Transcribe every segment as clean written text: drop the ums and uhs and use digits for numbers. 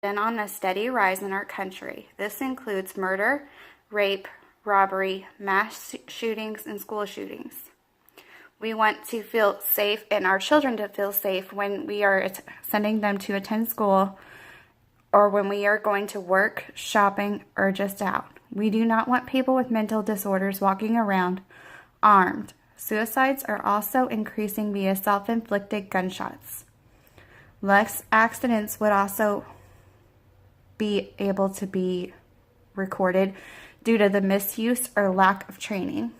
been on a steady rise in our country. This includes murder, rape, robbery, mass shootings, and school shootings. We want to feel safe and our children to feel safe when we are sending them to attend school or when we are going to work, shopping, or just out. We do not want people with mental disorders walking around armed. Suicides are also increasing via self-inflicted gunshots. Less accidents would also be able to be recorded due to the misuse or lack of training.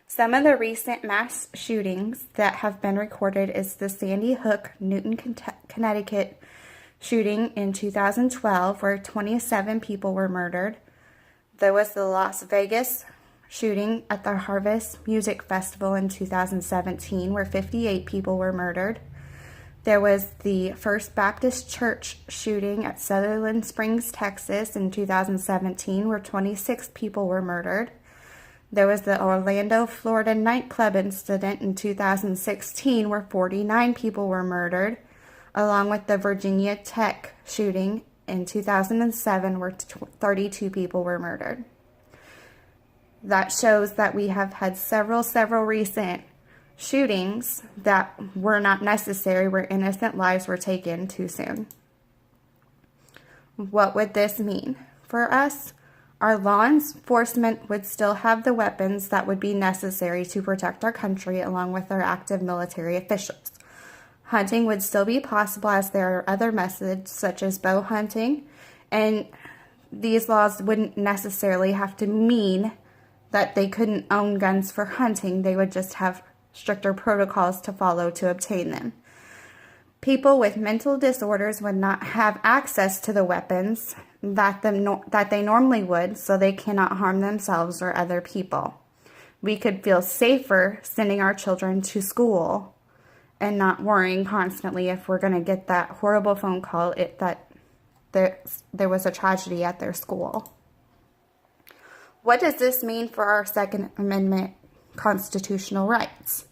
Some of the recent mass shootings that have been recorded is the Sandy Hook, Newton, Connecticut shooting in 2012 where 27 people were murdered. There was the Las Vegas shooting at the Harvest Music Festival in 2017 where 58 people were murdered. There was the First Baptist Church shooting at Sutherland Springs, Texas in 2017 where 26 people were murdered. There was the Orlando, Florida nightclub incident in 2016 where 49 people were murdered, along with the Virginia Tech shooting in 2007 where 32 people were murdered. That shows that we have had several recent shootings that were not necessary, where innocent lives were taken too soon. What would this mean for us? Our law enforcement would still have the weapons that would be necessary to protect our country along with our active military officials. Hunting would still be possible as there are other methods such as bow hunting, and these laws wouldn't necessarily have to mean that they couldn't own guns for hunting. They would just have stricter protocols to follow to obtain them. People with mental disorders would not have access to the weapons that they normally would, so they cannot harm themselves or other people. We could feel safer sending our children to school and not worrying constantly if we're going to get that horrible phone call that there was a tragedy at their school. What does this mean for our Second Amendment constitutional rights?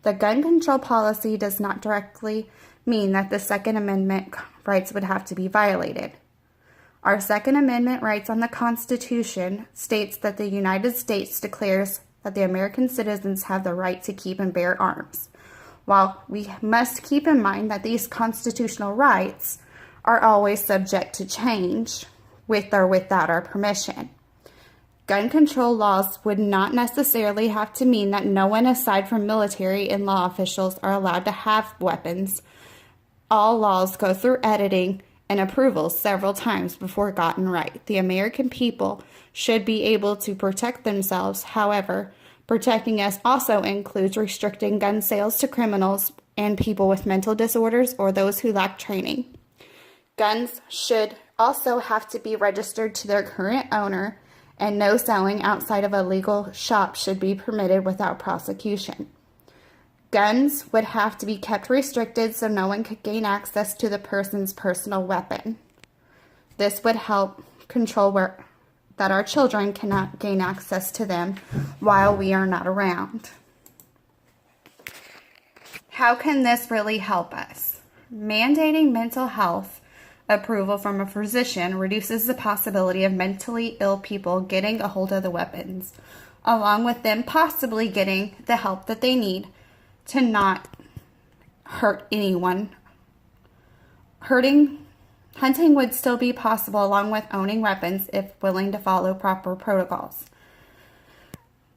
The gun control policy does not directly mean that the Second Amendment rights would have to be violated. Our Second Amendment rights on the Constitution states that the United States declares that the American citizens have the right to keep and bear arms. While we must keep in mind that these constitutional rights are always subject to change with or without our permission. Gun control laws would not necessarily have to mean that no one aside from military and law officials are allowed to have weapons. All laws go through editing and approval several times before gotten right. The American people should be able to protect themselves. However, protecting us also includes restricting gun sales to criminals and people with mental disorders or those who lack training. Guns should also have to be registered to their current owner, and no selling outside of a legal shop should be permitted without prosecution. Guns would have to be kept restricted so no one could gain access to the person's personal weapon. This would help control that our children cannot gain access to them while we are not around. How can this really help us? Mandating mental health approval from a physician reduces the possibility of mentally ill people getting a hold of the weapons, along with them possibly getting the help that they need to not hurt anyone. Hunting would still be possible along with owning weapons if willing to follow proper protocols.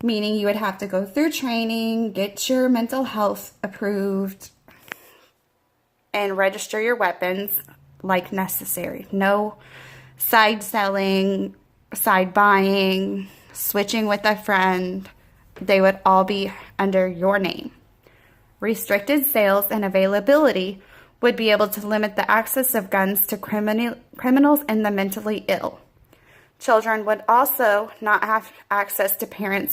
Meaning you would have to go through training, get your mental health approved, and register your weapons like necessary. No side selling, side buying, switching with a friend. They would all be under your name. Restricted sales and availability would be able to limit the access of guns to criminals and the mentally ill. Children would also not have access to parents